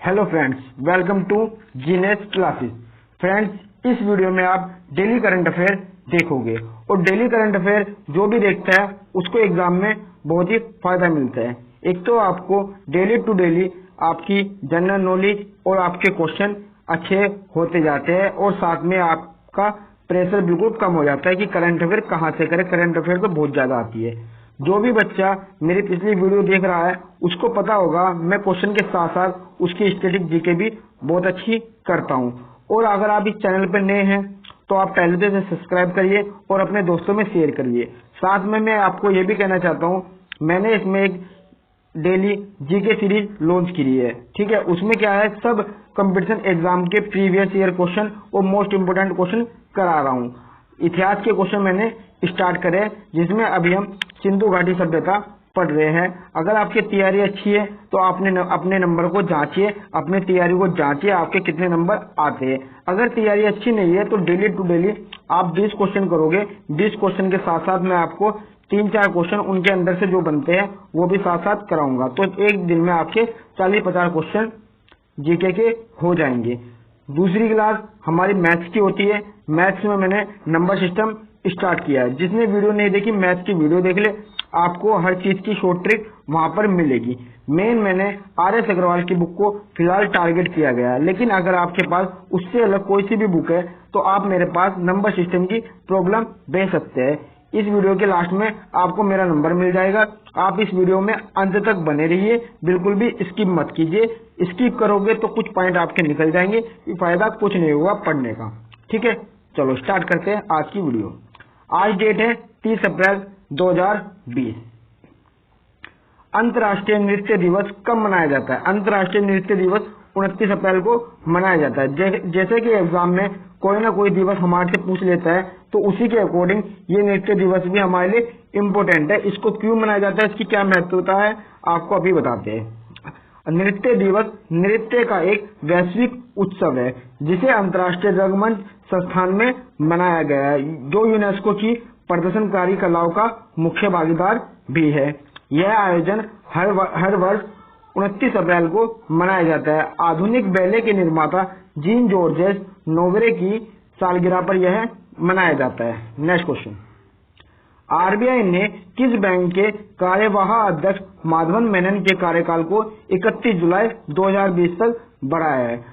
Hello friends, welcome to genius classes. Friends, इस video में आप डेली करंट अफेयर देखोगे और डेली करंट अफेयर जो भी देखता है उसको एग्जाम में बहुत ही फायदा मिलता है। एक तो आपको डेली टू डेली आपकी जनरल नॉलेज और आपके क्वेश्चन अच्छे होते जाते हैं और साथ में आपका प्रेशर बिल्कुल कम हो जाता है कि करंट अफेयर कहाँ से करें। करंट अफेयर तो बहुत ज्यादा आती है। जो भी बच्चा मेरी पिछली वीडियो देख रहा है उसको पता होगा मैं क्वेश्चन के साथ साथ उसकी स्टैटिक जीके भी बहुत अच्छी करता हूं। और अगर आप इस चैनल पर नए हैं तो आप पहले से सब्सक्राइब करिए और अपने दोस्तों में शेयर करिए। साथ में मैं आपको ये भी कहना चाहता हूं, मैंने इसमें एक डेली जीके सीरीज लॉन्च की है। ठीक है, उसमें क्या है, सब कंपटीशन एग्जाम के प्रीवियस ईयर क्वेश्चन और मोस्ट इंपोर्टेंट क्वेश्चन करा रहा हूँ। इतिहास के क्वेश्चन मैंने स्टार्ट करे जिसमें अभी हम सिंधु घाटी सभ्यता पढ़ रहे हैं। अगर आपकी तैयारी अच्छी है तो आपने अपने नंबर को जांचिए, अपनी तैयारी को जांचिए आपके कितने नंबर आते हैं। अगर तैयारी अच्छी नहीं है तो डेली टू डेली आप 20 क्वेश्चन करोगे। 20 क्वेश्चन के साथ साथ मैं आपको 3-4 क्वेश्चन उनके अंदर से जो बनते हैं वो भी साथ साथ कराऊंगा। तो एक दिन में आपके 40-50 क्वेश्चन जीके के हो जाएंगे। दूसरी क्लास हमारी मैथ्स की होती है। मैथ्स में मैंने नंबर सिस्टम स्टार्ट किया है। जिसने वीडियो नहीं देखी मैथ्स की वीडियो देख ले, आपको हर चीज की शॉर्ट ट्रिक वहां पर मिलेगी। मैंने RS अग्रवाल की बुक को फिलहाल टारगेट किया गया है, लेकिन अगर आपके पास उससे अलग कोई सी भी बुक है तो आप मेरे पास नंबर सिस्टम की प्रॉब्लम भेज सकते हैं। इस वीडियो के लास्ट में आपको मेरा नंबर मिल जाएगा। आप इस वीडियो में अंत तक बने रहिए, बिल्कुल भी स्किप मत कीजिए। स्किप करोगे तो कुछ पॉइंट आपके निकल जाएंगे, फायदा कुछ नहीं होगा पढ़ने का। ठीक है, चलो स्टार्ट करते हैं आज की वीडियो। आज डेट है 30 अप्रैल 2020। अंतर्राष्ट्रीय नृत्य दिवस कब मनाया जाता है? अंतर्राष्ट्रीय नृत्य दिवस 29 अप्रैल को मनाया जाता है। जैसे कि एग्जाम में कोई ना कोई दिवस हमारे से पूछ लेता है तो उसी के अकॉर्डिंग ये नृत्य दिवस भी हमारे लिए इम्पोर्टेंट है। इसको क्यों मनाया जाता है, इसकी क्या महत्वता है, आपको अभी बताते हैं। नृत्य दिवस नृत्य का एक वैश्विक उत्सव है जिसे अंतर्राष्ट्रीय रंगमंच संस्थान में मनाया गया है, जो यूनेस्को की प्रदर्शनकारी कलाओं का मुख्य भागीदार भी है। यह आयोजन हर वर्ष 29 अप्रैल को मनाया जाता है। आधुनिक बैले के निर्माता जीन जॉर्जेस नोवेरे की सालगिरह पर यह मनाया जाता है। नेक्स्ट क्वेश्चन, आरबीआई ने किस बैंक के कार्यवाहक अध्यक्ष माधवन मेनन के कार्यकाल को 31 जुलाई 2020 तक बढ़ाया है?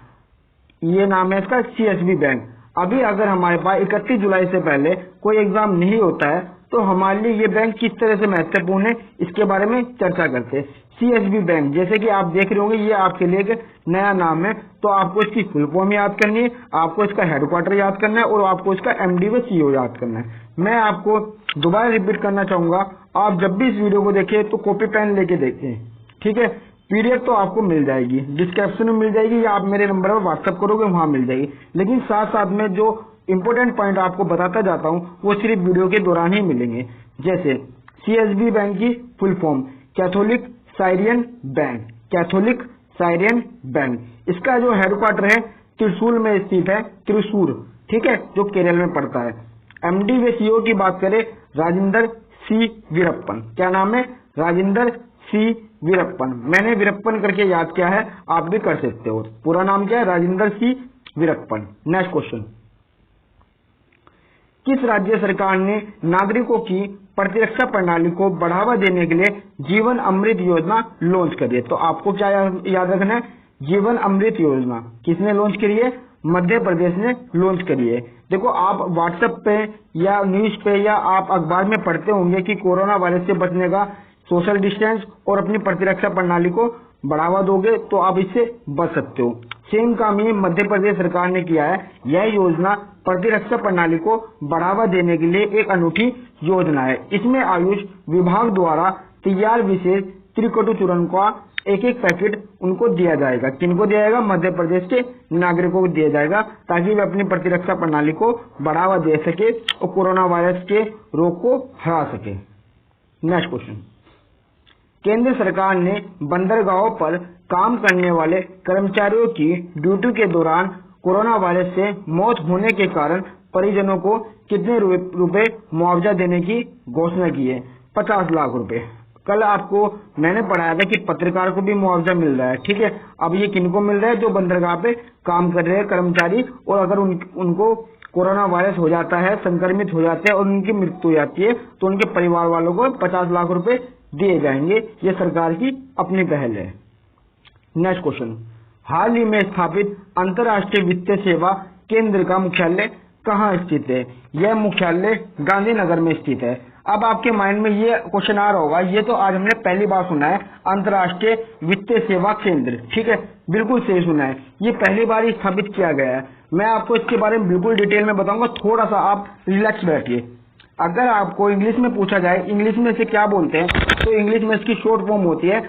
ये नाम है इसका CSB बैंक। अभी अगर हमारे पास 31 जुलाई से पहले कोई एग्जाम नहीं होता है तो हमारे लिए ये बैंक किस तरह से महत्वपूर्ण है इसके बारे में चर्चा करते हैं। CSB बैंक, जैसे कि आप देख रहे होंगे, ये आपके लिए एक नया नाम है, तो आपको इसकी फुल फॉर्म याद करनी है, आपको इसका हेडक्वार्टर याद करना है और आपको इसका MD व CEO याद करना है। मैं आपको दोबारा रिपीट करना चाहूंगा, आप जब भी इस वीडियो को देखें तो कॉपी पेन लेके देखें। ठीक है, PDF तो आपको मिल जाएगी, डिस्क्रिप्शन में मिल जाएगी या आप मेरे नंबर पर व्हाट्सएप करोगे वहां मिल जाएगी। लेकिन साथ साथ में जो इंपोर्टेंट पॉइंट आपको बताता जाता हूं वो सिर्फ वीडियो के दौरान ही मिलेंगे। जैसे CSB बैंक की full form Catholic Syrian bank. Catholic Syrian bank, इसका जो हेडक्वार्टर है त्रिशूल में स्थित है, त्रिशूर, ठीक है, जो केरल में पड़ता है। MD व CEO की बात करें राजेंद्र C वीरप्पन। क्या नाम है? राजेंद्र C वीरप्पन। मैंने वीरप्पन करके याद किया है, आप भी कर सकते हो। पूरा नाम क्या है? Rajendra C Veerappan. Next question, किस राज्य सरकार ने नागरिकों की प्रतिरक्षा प्रणाली को बढ़ावा देने के लिए जीवन अमृत योजना लॉन्च करी है? तो आपको क्या याद रखना है, जीवन अमृत योजना किसने लॉन्च करी है? मध्य प्रदेश ने लॉन्च करी है। देखो, आप व्हाट्सएप पे या न्यूज पे या आप अखबार में पढ़ते होंगे कि कोरोना वायरस से बचने का सोशल डिस्टेंस और अपनी प्रतिरक्षा प्रणाली को बढ़ावा दोगे तो आप इससे बच सकते हो। सेम काम ही मध्य प्रदेश सरकार ने किया है। यह योजना प्रतिरक्षा प्रणाली को बढ़ावा देने के लिए एक अनूठी योजना है। इसमें आयुष विभाग द्वारा तैयार विशेष त्रिकटु चूर्ण का एक पैकेट उनको दिया जाएगा। किनको दिया जाएगा? मध्य प्रदेश के नागरिकों को दिया जाएगा, ताकि वे अपनी प्रतिरक्षा प्रणाली को बढ़ावा दे सके और कोरोना वायरस के रोग को हरा सके। नेक्स्ट क्वेश्चन, केंद्र सरकार ने बंदरगाहों पर काम करने वाले कर्मचारियों की ड्यूटी के दौरान कोरोना वायरस से मौत होने के कारण परिजनों को कितने रुपए मुआवजा देने की घोषणा की है? 50 लाख रुपए। कल आपको मैंने पढ़ाया था कि पत्रकार को भी मुआवजा मिल रहा है, ठीक है। अब ये किनको मिल रहा है? जो बंदरगाह पे काम कर रहे हैं कर्मचारी, और अगर उनको कोरोना वायरस हो जाता है, संक्रमित हो जाते हैं और उनकी मृत्यु हो जाती है तो उनके परिवार वालों को 50 लाख रुपए दिए जाएंगे। ये सरकार की अपनी पहल है। नेक्स्ट क्वेश्चन, हाल ही में स्थापित अंतर्राष्ट्रीय वित्तीय सेवा केंद्र का मुख्यालय कहाँ स्थित है? यह मुख्यालय गांधीनगर में स्थित है। अब आपके माइंड में ये क्वेश्चन आ रहा होगा, ये तो आज हमने पहली बार सुना है, अंतर्राष्ट्रीय वित्तीय सेवा केंद्र, ठीक है, बिल्कुल सही सुना है, ये पहली बार ही स्थापित किया गया है। मैं आपको इसके बारे में बिल्कुल डिटेल में बताऊंगा, थोड़ा सा आप रिलैक्स बैठिए। अगर आपको इंग्लिश में पूछा जाए इंग्लिश में इसे क्या बोलते हैं, तो इंग्लिश में इसकी शॉर्ट फॉर्म होती है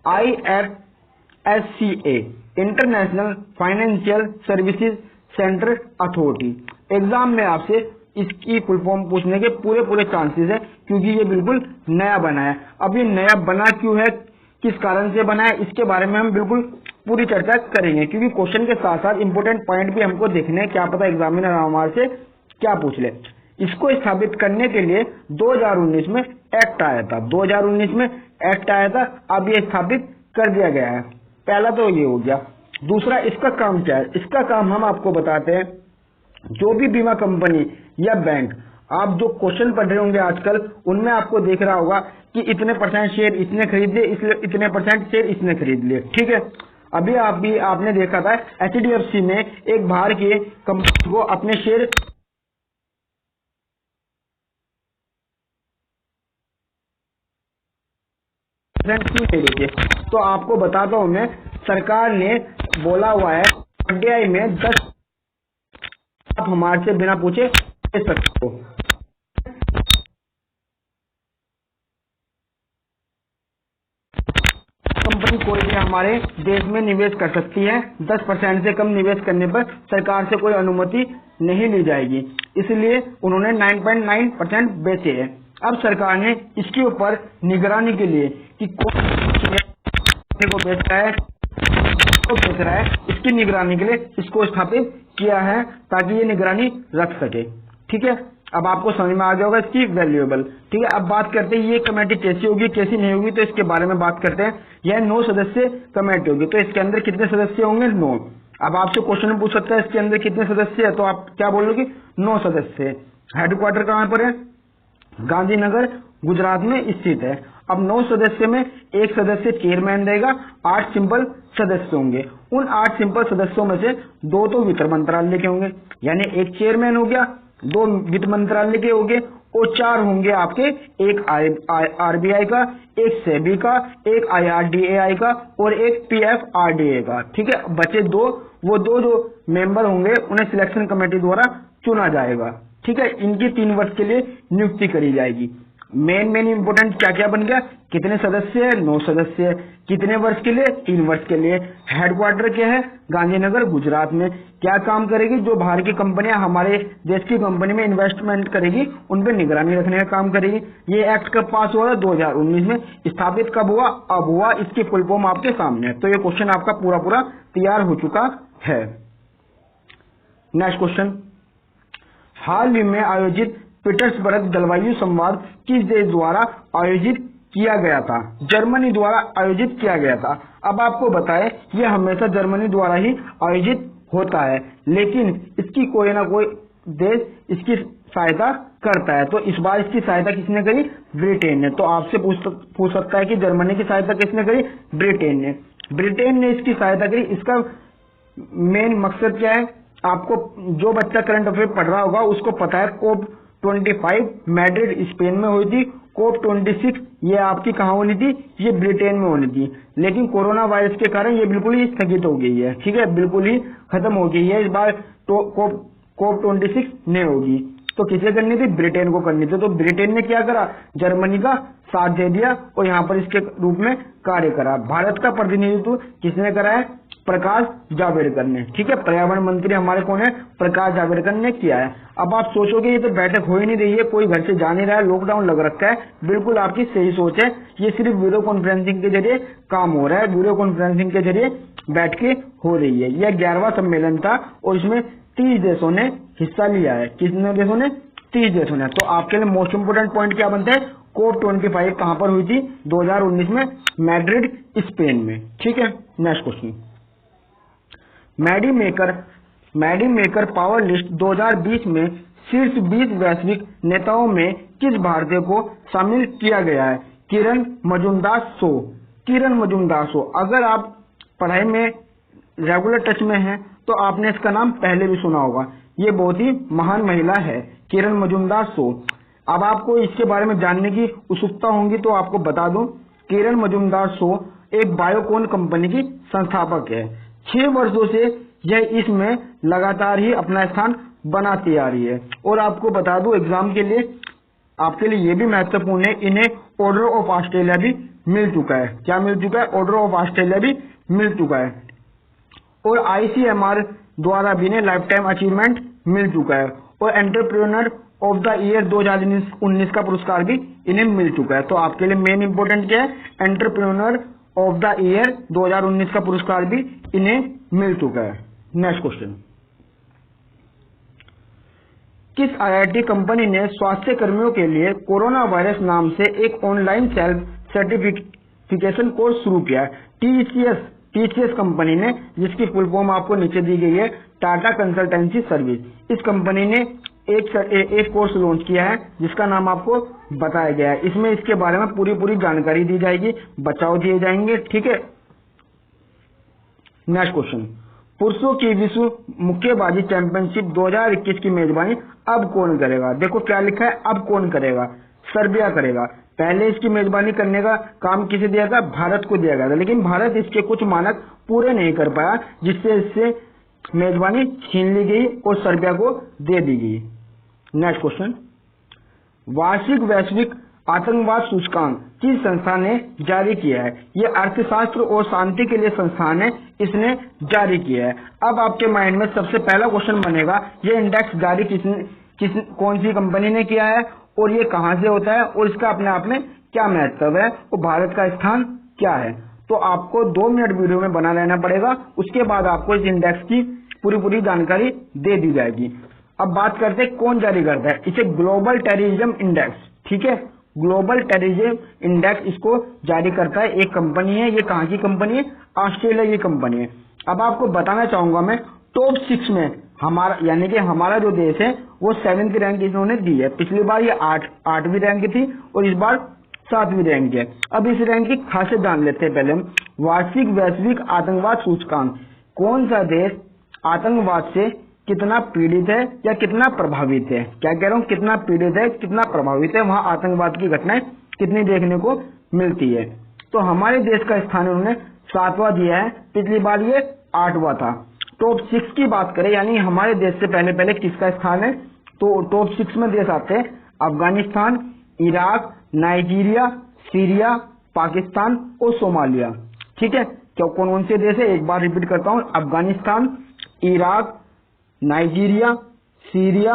IFSCA, international financial services centre authority. Exam में आपसे इसकी फुल फॉर्म पूछने के पूरे चांसेस है, क्योंकि ये बिल्कुल नया बना है। अब ये नया बना क्यों है, किस कारण से बना है, इसके बारे में हम बिल्कुल पूरी चर्चा करेंगे, क्योंकि क्वेश्चन के साथ साथ इंपोर्टेंट पॉइंट भी हमको देखने हैं, क्या पता एग्जामिनर हमारे से क्या पूछ ले। इसको स्थापित करने के लिए 2019 में एक्ट आया था, 2019 में एक्ट आया था। अब ये स्थापित कर दिया गया है। पहला तो ये हो गया। दूसरा, इसका काम क्या है? इसका काम हम आपको बताते हैं। जो भी बीमा कंपनी या बैंक, आप जो क्वेश्चन पढ़ रहे होंगे आजकल, उनमें आपको देख रहा होगा कि इतने % शेयर इसने खरीद लिए, इसलिए इतने % शेयर इसने खरीद लिए, ठीक है। अभी आपने देखा था HDFC ने एक बाहर की कंपनी को अपने शेयर क्यों नहीं देते। तो आपको बताता हूं मैं, सरकार ने बोला हुआ है RBI में 10 आप हमारे से बिना पूछे दे सकते हो। कंपनी कोई भी हमारे देश में निवेश कर सकती है, 10% से कम निवेश करने पर सरकार से कोई अनुमति नहीं ली जाएगी। इसलिए उन्होंने 9.9% बेचे हैं। अब सरकार ने इसके ऊपर निगरानी के लिए कि कौन को बेच रहा है, तो बेच रहा है, इसकी निगरानी के लिए इसको स्थापित किया है, ताकि ये निगरानी रख सके, ठीक है। अब आपको समझ में आ गया होगा इसकी वैल्यूएबल, ठीक है। अब बात करते हैं ये कमेटी कैसी होगी कैसी नहीं होगी, तो इसके बारे में बात करते हैं। यह 9 सदस्य कमेटी होगी, तो इसके अंदर कितने सदस्य होंगे? 9। अब आपसे क्वेश्चन पूछ सकता है इसके अंदर कितने सदस्य है, तो आप क्या बोलोगे? 9 सदस्य। हेडक्वार्टर कहाँ पर है? गांधीनगर गुजरात में स्थित है। अब 9 सदस्य में एक सदस्य चेयरमैन रहेगा, 8 सिंपल सदस्य होंगे। उन 8 सिंपल सदस्यों में से 2 तो वित्त मंत्रालय के होंगे, यानी एक चेयरमैन हो गया, 2 वित्त मंत्रालय के होंगे, और 4 होंगे आपके, एक RBI का, एक सेबी का, एक IRDAI का और एक PFRDA का, ठीक है। बचे 2, वो 2 जो मेंबर होंगे उन्हें सिलेक्शन कमेटी द्वारा चुना जाएगा, ठीक है। इनकी 3 वर्ष के लिए नियुक्ति करी जाएगी। मेन इंपोर्टेंट क्या क्या बन गया? कितने सदस्य है? 9 सदस्य है। कितने वर्ष के लिए? 3 वर्ष के लिए। हेडक्वार्टर क्या है? गांधीनगर गुजरात में। क्या काम करेगी? जो बाहर की कंपनियां हमारे देश की कंपनी में इन्वेस्टमेंट करेगी, उन पर निगरानी रखने का काम करेगी। ये एक्ट कब पास हुआ था? 2019 में। स्थापित कब हुआ? अब हुआ। इसकी फुल फॉर्म आपके सामने है, तो ये क्वेश्चन आपका पूरा तैयार हो चुका है। नेक्स्ट क्वेश्चन, हाल ही में आयोजित पीटर्सबर्ग जलवायु संवाद किस देश द्वारा आयोजित किया गया था? जर्मनी द्वारा आयोजित किया गया था। अब आपको बताएं, यह हमेशा जर्मनी द्वारा ही आयोजित होता है, लेकिन इसकी कोई ना कोई देश इसकी सहायता करता है। तो इस बार इसकी सहायता किसने करी? ब्रिटेन ने। तो आपसे पूछ सकता है कि जर्मनी की सहायता किसने करी? ब्रिटेन ने। ब्रिटेन ने इसकी सहायता करी। इसका मेन मकसद क्या है? आपको जो बच्चा करंट अफेयर पढ़ रहा होगा उसको पता है, COP25 मैड्रिड स्पेन में हुई थी। COP26 ये आपकी कहाँ होनी थी? ये ब्रिटेन में होनी थी, लेकिन कोरोना वायरस के कारण ये बिल्कुल ही स्थगित हो गई है, ठीक है, बिल्कुल ही खत्म हो गई है। इस बार तो COP26 नहीं होगी। तो किसे करनी थी? ब्रिटेन को करनी थी। तो ब्रिटेन ने क्या करा? जर्मनी का साथ दे दिया और यहाँ पर इसके रूप में कार्य करा। भारत का प्रतिनिधित्व किसने करा है? प्रकाश जावड़ेकर ने, ठीक है। पर्यावरण मंत्री हमारे कौन है? प्रकाश जावड़ेकर ने किया है। अब आप सोचोगे ये तो बैठक हो ही नहीं रही है, कोई घर से जा नहीं रहा है, लॉकडाउन लग रखा है। बिल्कुल आपकी सही सोच है, ये सिर्फ वीडियो कॉन्फ्रेंसिंग के जरिए काम हो रहा है, वीडियो कॉन्फ्रेंसिंग के जरिए बैठ के हो रही है। यह 11वां सम्मेलन था और इसमें 30 देशों ने हिस्सा लिया है। कितने देशों ने? 30 देशों ने। तो आपके लिए मोस्ट इंपोर्टेंट पॉइंट क्या बनता है? COP25 कहां पर हुई थी? 2019 में मैड्रिड, स्पेन में। ठीक है, नेक्स्ट क्वेश्चन। मैडीमेकर पावर लिस्ट 2020 में शीर्ष 20 वैश्विक नेताओं में किस भारतीय को शामिल किया गया है? किरण मजूमदार शो। अगर आप पढ़ाई में रेगुलर टच में हैं तो आपने इसका नाम पहले भी सुना होगा। ये बहुत ही महान महिला है, किरण मजूमदार शो। अब आपको इसके बारे में जानने की उत्सुकता होगी तो आपको बता दूं, किरण मजूमदार शो एक बायोकॉन कंपनी की संस्थापक है। 6 वर्षों से यह इसमें लगातार ही अपना स्थान बनाती आ रही है। और आपको बता दूं, एग्जाम के लिए आपके लिए यह भी महत्वपूर्ण है, इन्हें ऑर्डर ऑफ ऑस्ट्रेलिया भी मिल चुका है। क्या मिल चुका है? ऑर्डर ऑफ ऑस्ट्रेलिया भी मिल चुका है। और ICMR द्वारा भी इन्हें लाइफ टाइम अचीवमेंट मिल चुका है। और एंटरप्रेन्योर ऑफ द ईयर 2019 का पुरस्कार भी इन्हें मिल चुका है। तो आपके लिए मेन इंपोर्टेंट क्या है? एंटरप्रेन्योर ऑफ द ईयर 2019 का पुरस्कार भी इन्हें मिल चुका है। Next question. किस IIT कंपनी ने स्वास्थ्य कर्मियों के लिए कोरोना वायरस नाम से एक ऑनलाइन सेल्फ सर्टिफिकेशन कोर्स शुरू किया? TCS कंपनी ने, जिसकी फुल फॉर्म आपको नीचे दी गई है, टाटा कंसल्टेंसी सर्विस। इस कंपनी ने एक कोर्स लॉन्च किया है जिसका नाम आपको बताया गया है। इसमें इसके बारे में पूरी जानकारी दी जाएगी, बचाव दिए जाएंगे। ठीक है, नेक्स्ट क्वेश्चन। पुरुषों की विश्व मुक्केबाजी चैंपियनशिप 2021 की मेजबानी अब कौन करेगा? देखो क्या लिखा है, अब कौन करेगा? सर्बिया करेगा। पहले इसकी मेजबानी करने का काम किसे दिया था? भारत को दिया गया था, लेकिन भारत इसके कुछ मानक पूरे नहीं कर पाया, जिससे इससे मेजबानी छीन ली गई और सर्बिया को दे दी गई। Next question. वार्षिक वैश्विक आतंकवाद सूचकांक किस संस्था ने जारी किया है? ये अर्थशास्त्र और शांति के लिए संस्थान है, इसने जारी किया है। अब आपके माइंड में सबसे पहला क्वेश्चन बनेगा, ये इंडेक्स जारी कौन सी कंपनी ने किया है और ये कहां से होता है और इसका अपने आप में क्या महत्व है और भारत का स्थान क्या है? तो आपको 2 मिनट वीडियो में बना लेना पड़ेगा, उसके बाद आपको इस इंडेक्स की पूरी जानकारी दे दी जाएगी। अब बात करते हैं कौन जारी करता है इसे। Global terrorism index. ठीक है, ग्लोबल टेररिज्म इंडेक्स इसको जारी करता है एक कंपनी है। ये कहां की कंपनी है? ऑस्ट्रेलिया की कंपनी है। अब आपको बताना चाहूंगा मैं, टॉप 6 में हमारा यानी कि हमारा जो देश है वो 7वीं रैंक इन्होंने दी है। पिछली बार ये 8वीं रैंक थी और इस बार 7वीं रैंक है। अब इस रैंक की खासियत जान लेते हैं पहले हम। वार्षिक वैश्विक आतंकवाद सूचकांक, कौन सा देश आतंकवाद से कितना पीड़ित है या कितना प्रभावित है? क्या कह रहा हूँ, कितना पीड़ित है, कितना प्रभावित है, वहां आतंकवाद की घटनाएं कितनी देखने को मिलती है। तो हमारे देश का स्थान उन्होंने 7वां दिया है, पिछली बार ये 8वां था। टॉप 6 की बात करें, यानी हमारे देश से पहले किसका स्थान है, तो टॉप 6 में देश आते हैं Afghanistan, Iraq, Nigeria, Syria, Pakistan और सोमालिया। ठीक है, क्या कौन से देश है? एक बार रिपीट करता हूं, Afghanistan, Iraq, Nigeria, Syria,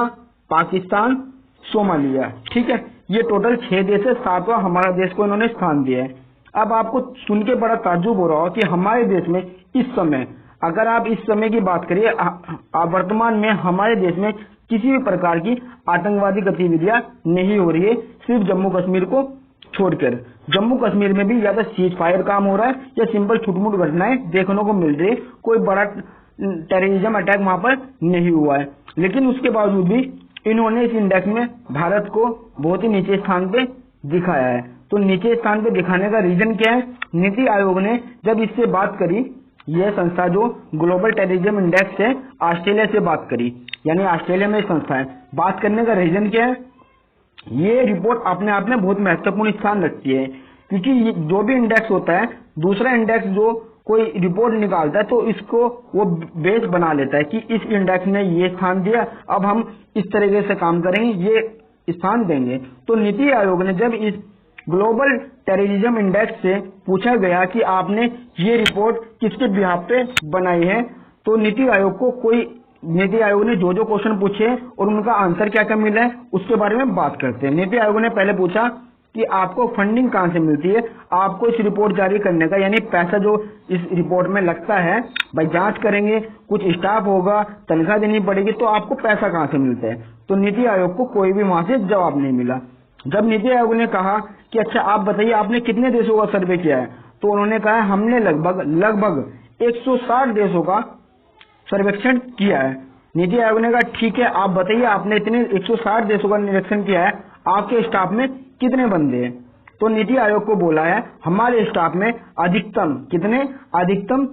Pakistan, Somalia. ठीक है, ये टोटल 6 देश है, 7वां हमारा देश को इन्होंने स्थान दिया है। अब आपको सुन के बड़ा ताज्जुब हो रहा हो कि हमारे देश में इस समय, अगर आप इस समय की बात करिए, वर्तमान में हमारे देश में किसी भी प्रकार की आतंकवादी गतिविधियां नहीं हो रही है, सिर्फ जम्मू कश्मीर को छोड़कर। जम्मू कश्मीर में भी ज्यादा सीज फायर काम हो रहा है या सिंपल छुटमुट घटनाएं देखने को मिल रही है, कोई बड़ा टेररिज्म अटैक वहां पर नहीं हुआ है। लेकिन उसके बावजूद भी इन्होंने इस इंडेक्स में भारत को बहुत ही नीचे स्थान पे दिखाया है। तो नीचे स्थान पे दिखाने का रीजन क्या है? नीति आयोग ने जब इससे बात करी, यह संस्था जो ग्लोबल टेररिज्म इंडेक्स है, ऑस्ट्रेलिया से बात करी, यानी ऑस्ट्रेलिया में संस्था है। बात करने का रीजन क्या है? ये रिपोर्ट अपने आप में बहुत महत्वपूर्ण स्थान रखती है, क्योंकि जो भी इंडेक्स होता है, दूसरा इंडेक्स जो कोई रिपोर्ट निकालता है तो इसको वो बेस बना लेता है कि इस इंडेक्स ने ये स्थान दिया, अब हम इस तरीके से काम करेंगे, ये स्थान देंगे। तो नीति आयोग ने जब इस ग्लोबल टेररिज्म इंडेक्स से पूछा गया कि आपने ये रिपोर्ट किसके बिहाफ पे बनाई है, तो नीति आयोग ने जो क्वेश्चन पूछे और उनका आंसर क्या क्या मिला है उसके बारे में बात करते हैं। नीति आयोग ने पहले पूछा कि आपको फंडिंग कहां से मिलती है, आपको इस रिपोर्ट जारी करने का, यानी पैसा जो इस रिपोर्ट में लगता है, भाई जांच करेंगे, कुछ स्टाफ होगा, तनख्वाह देनी पड़ेगी, तो आपको पैसा कहां से मिलता है? तो नीति आयोग को कोई भी वहां से जवाब नहीं मिला। जब नीति आयोग ने कहा कि अच्छा आप बताइए आपने कितने देशों का सर्वे किया है, तो उन्होंने कहा हमने लगभग 160 देशों का सर्वेक्षण किया है। नीति आयोग ने कहा ठीक है आप बताइए आपने इतने 160 देशों का निरीक्षण किया है, आपके स्टाफ में कितने बंदे हैं? तो नीति आयोग को बोला है हमारे स्टाफ में अधिकतम कितने, अधिकतम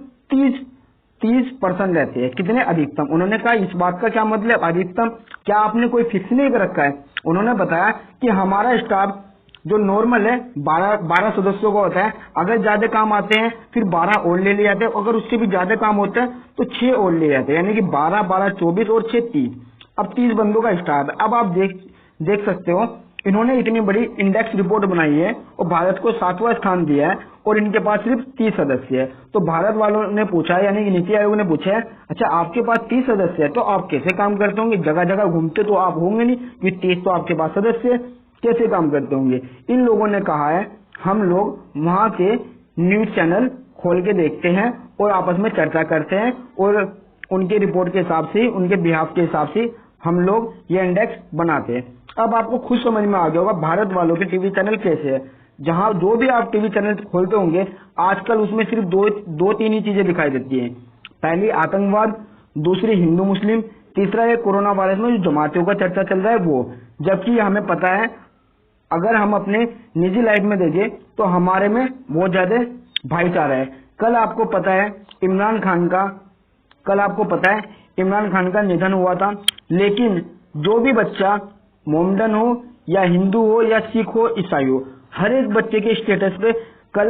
30% रहते हैं। कितने अधिकतम? उन्होंने कहा इस बात का क्या मतलब अधिकतम, क्या आपने कोई फिक्स नहीं कर रखा है? उन्होंने बताया कि हमारा स्टाफ जो नॉर्मल है 12 सदस्यों का होता है, अगर ज्यादा काम आते हैं फिर 12 और ले लिए जाते हैं, अगर उससे भी ज्यादा काम होता है तो 6 और ले जाते हैं, यानी कि 12 24 और 6 30। अब 30 बंदों का स्टाफ है। अब आप देख सकते हो इन्होंने इतनी बड़ी इंडेक्स रिपोर्ट बनाई है और भारत को 7वां स्थान दिया है और इनके पास सिर्फ 30 सदस्य है। तो भारत वालों ने पूछा, यानी कि नीति आयोग ने पूछा है अच्छा आपके पास 30 सदस्य है तो आप कैसे काम करते होंगे, जगह जगह घूमते तो आप होंगे नहीं, क्योंकि 30 तो आपके पास सदस्य है, कैसे काम करते होंगे? इन लोगों ने कहा है हम लोग वहां के न्यूज चैनल खोल के देखते हैं और आपस में चर्चा करते हैं और उनके रिपोर्ट के हिसाब से, उनके बिहाफ के हिसाब से हम लोग ये इंडेक्स बनाते हैं। अब आपको खुद समझ में आ गया होगा भारत वालों के टीवी चैनल कैसे है। जहां जो भी आप टीवी चैनल खोलते होंगे आजकल उसमें सिर्फ दो तीन ही चीजें दिखाई देती हैं। पहली आतंकवाद, दूसरी हिंदू मुस्लिम, तीसरा है कोरोना वायरस में जो जमातियों का चर्चा चल रहा है वो। जबकि हमें पता है अगर हम अपने निजी लाइफ में देखें तो हमारे में बहुत ज्यादा भाईचारा है। कल आपको पता है इमरान खान का निधन हुआ था, लेकिन जो भी बच्चा मोमडन हो या हिंदू हो या सिख हो ईसाई हो, हर एक बच्चे के स्टेटस पे कल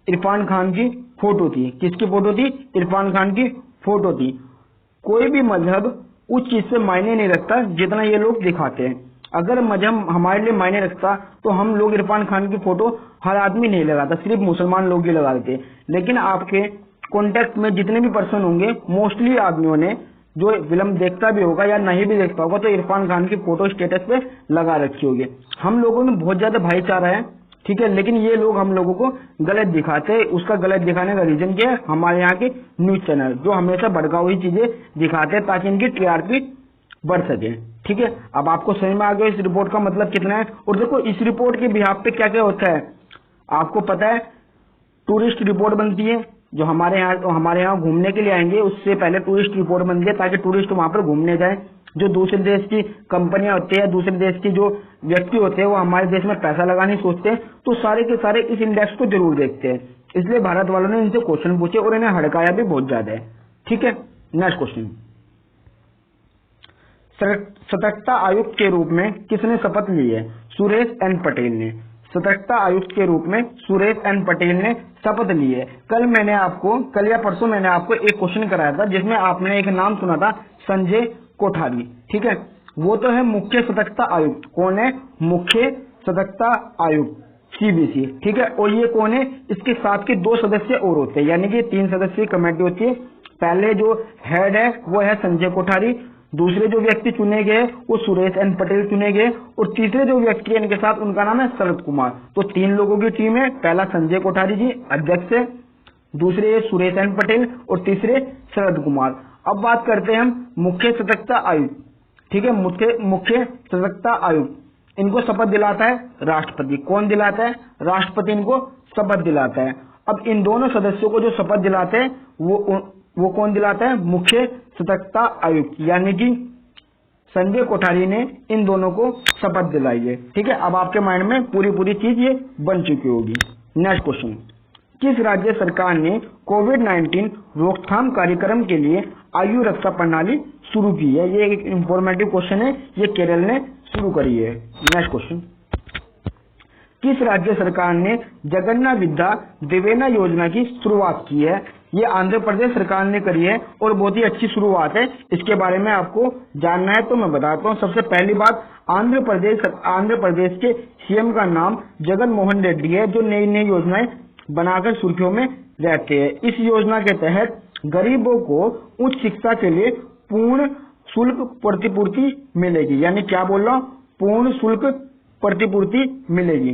इरफान खान की फोटो थी। किसकी फोटो थी? इरफान खान की फोटो थी। कोई भी मजहब उस चीज से मायने नहीं रखता जितना ये लोग दिखाते हैं। अगर मजहब हमारे लिए मायने रखता तो हम लोग इरफान खान की फोटो हर आदमी नहीं लगाता, सिर्फ मुसलमान लोग ही लगाते। लेकिन आपके कॉन्टेक्ट में जितने भी पर्सन होंगे मोस्टली आदमियों ने, जो फिल्म देखता भी होगा या नहीं भी देखता होगा, तो इरफान खान की फोटो स्टेटस पे लगा रखी होगी। हम लोगों में बहुत ज्यादा भाईचारा है, ठीक है, लेकिन ये लोग हम लोगों को गलत दिखाते हैं। उसका गलत दिखाने का रीजन क्या है? हमारे यहाँ के न्यूज चैनल जो हमेशा भड़काऊ हुई चीजें दिखाते हैं ताकि इनकी टीआरपी बढ़ सके। ठीक है, अब आपको समझ में आ गया इस रिपोर्ट का मतलब कितना है। और देखो इस रिपोर्ट के बिहाफ पे क्या क्या होता है आपको पता है। टूरिस्ट रिपोर्ट बनती है, जो हमारे यहाँ घूमने के लिए आएंगे उससे पहले टूरिस्ट रिपोर्ट बनती है ताकि टूरिस्ट वहां पर घूमने जाए। जो दूसरे देश की कंपनियां होती है, दूसरे देश की जो व्यक्ति होते हैं वो हमारे देश में पैसा लगाने सोचते हैं, तो सारे के सारे इस इंडेक्स को जरूर देखते हैं। इसलिए भारत वालों ने इनसे क्वेश्चन पूछे और इन्हें हड़काया भी बहुत ज्यादा है। ठीक है, नेक्स्ट क्वेश्चन। सतर्कता आयुक्त के रूप में किसने शपथ ली है? सुरेश एन पटेल ने। सतर्कता आयुक्त के रूप में सुरेश एन पटेल ने शपथ ली है। कल या परसों मैंने आपको एक क्वेश्चन कराया था जिसमें आपने एक नाम सुना था संजय कोठारी। ठीक है, वो तो है मुख्य सतर्कता आयुक्त। कौन है? मुख्य सतर्कता आयुक्त सीबीसी। ठीक है, और ये कौन है? इसके साथ के 2 सदस्य और होते हैं, यानी कि 3 सदस्यीय कमेटी होती है। पहले जो हेड है वो है संजय कोठारी, दूसरे जो व्यक्ति चुने गए वो सुरेश एन पटेल चुने गए, और तीसरे जो व्यक्ति है इनके साथ उनका नाम है शरद कुमार। तो 3 लोगों की टीम है। पहला संजय कोठारी जी अध्यक्ष है, दूसरे सुरेश एन पटेल और तीसरे शरद कुमार। अब बात करते हैं हम मुख्य सतर्कता आयुक्त। ठीक है, मुख्य सतर्कता आयुक्त इनको शपथ दिलाता है राष्ट्रपति। कौन दिलाता है? राष्ट्रपति इनको शपथ दिलाता है। अब इन दोनों सदस्यों को जो शपथ दिलाते हैं वो कौन दिलाता है? मुख्य सतर्कता आयुक्त, यानी कि संजय कोठारी ने इन दोनों को शपथ दिलाई है। ठीक है, अब आपके माइंड में पूरी चीज ये बन चुकी होगी। Next question. किस राज्य सरकार ने कोविड-19 रोकथाम कार्यक्रम के लिए आयु रक्षा प्रणाली शुरू की है? ये एक इंफॉर्मेटिव क्वेश्चन है, ये केरल ने शुरू करी है। Next question. किस राज्य सरकार ने जगन्ना विद्या दिवेना योजना की शुरुआत की है? ये आंध्र प्रदेश सरकार ने करी है और बहुत ही अच्छी शुरुआत है। इसके बारे में आपको जानना है तो मैं बताता हूँ। सबसे पहली बात, आंध्र प्रदेश के सीएम का नाम जगन मोहन रेड्डी है, जो नई नई योजनाएं बनाकर सुर्खियों में रहते हैं। इस योजना के तहत गरीबों को उच्च शिक्षा के लिए पूर्ण शुल्क प्रतिपूर्ति मिलेगी। यानी क्या बोल रहा हूँ? पूर्ण शुल्क प्रतिपूर्ति मिलेगी।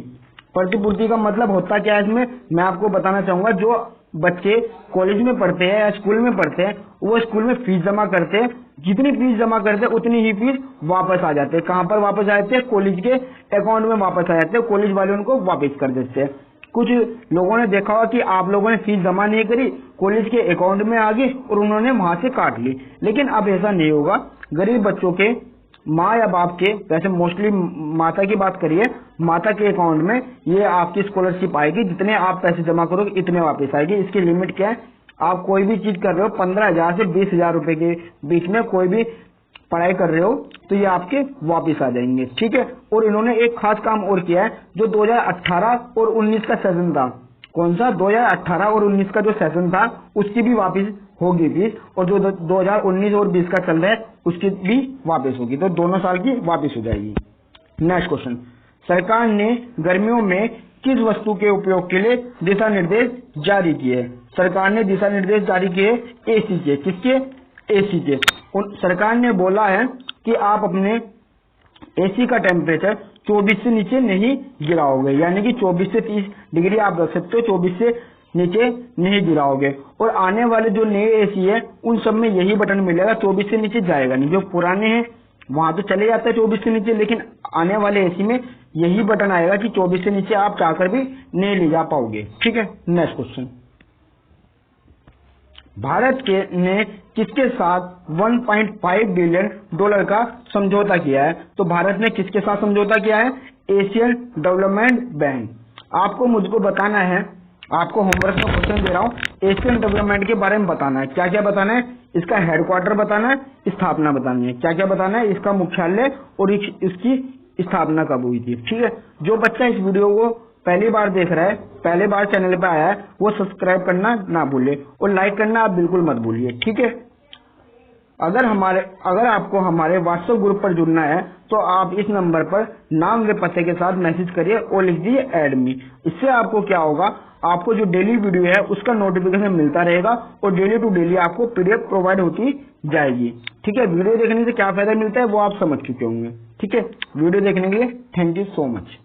प्रतिपूर्ति का मतलब होता क्या है इसमें मैं आपको बताना चाहूंगा। जो बच्चे कॉलेज में पढ़ते हैं या स्कूल में पढ़ते हैं, वो स्कूल में फीस जमा करते हैं, जितनी फीस जमा करते हैं उतनी ही फीस वापस आ जाते हैं। कहाँ पर वापस आ जाते हैं? कॉलेज के अकाउंट में वापस आ जाते हैं, कॉलेज वाले उनको वापस कर देते हैं। कुछ लोगों ने देखा होगा कि आप लोगों ने फीस जमा नहीं करी, कॉलेज के अकाउंट में आ गई और उन्होंने वहां से काट ली। लेकिन अब ऐसा नहीं होगा। गरीब बच्चों के माँ या बाप के, वैसे मोस्टली माता की बात करिए, माता के अकाउंट में ये आपकी स्कॉलरशिप आएगी, जितने आप पैसे जमा करोगे इतने वापस आएगी। इसकी लिमिट क्या है? आप कोई भी चीज कर रहे हो 15,000 से 20,000 रुपए के बीच में कोई भी पढ़ाई कर रहे हो तो ये आपके वापस आ जाएंगे, ठीक है। और इन्होंने एक खास काम और किया है, जो 2018 और 19 का सेशन था, कौन सा? 2018 और 19 का जो सेशन था उसकी भी वापस होगी फीस, और जो 2019 और 20 का चल रहा है उसकी भी वापस होगी, तो दोनों साल की वापस हो जाएगी। नेक्स्ट क्वेश्चन, सरकार ने गर्मियों में किस वस्तु के उपयोग के लिए दिशा निर्देश जारी किए? सरकार ने दिशा निर्देश जारी किए एसी के। किसके? एसी के। सरकार ने बोला है कि आप अपने एसी का टेम्परेचर 24 से नीचे नहीं गिराओगे, यानी कि 24 से 30 डिग्री आप रख सकते हो, 24 से नीचे नहीं गिराओगे। और आने वाले जो नए एसी है उन सब में यही बटन मिलेगा, 24 से नीचे जाएगा नहीं। जो पुराने हैं वहां तो चले जाता है 24 से नीचे, लेकिन आने वाले एसी में यही बटन आएगा कि 24 से नीचे आप चाहकर भी नहीं ले जा पाओगे, ठीक है। नेक्स्ट क्वेश्चन, भारत ने किसके साथ 1.5 बिलियन डॉलर का समझौता किया है? तो भारत ने किसके साथ समझौता किया है? Asian development bank. आपको मुझको बताना है, आपको होमवर्क में क्वेश्चन दे रहा हूँ, एशियन डेवलपमेंट के बारे में बताना है। क्या क्या बताना है? इसका हेडक्वार्टर बताना है, स्थापना बतानी है। क्या क्या बताना है? इसका मुख्यालय और इसकी स्थापना कब हुई थी, ठीक है। जो बच्चा इस वीडियो को पहली बार देख रहा है, पहले बार चैनल पे आया है, वो सब्सक्राइब करना ना भूले और लाइक करना आप बिल्कुल मत भूलिए, ठीक है। अगर आपको हमारे व्हाट्सएप ग्रुप पर जुड़ना है तो आप इस नंबर पर नाम व पते के साथ मैसेज करिए और लिख दीजिए ऐड मी। इससे आपको क्या होगा, आपको जो डेली वीडियो है उसका नोटिफिकेशन मिलता रहेगा और डेली टू डेली आपको पीडीएफ प्रोवाइड होती जाएगी, ठीक है। वीडियो देखने से क्या फायदा मिलता है वो आप समझ चुके होंगे, ठीक है। वीडियो देखने के लिए थैंक यू सो मच।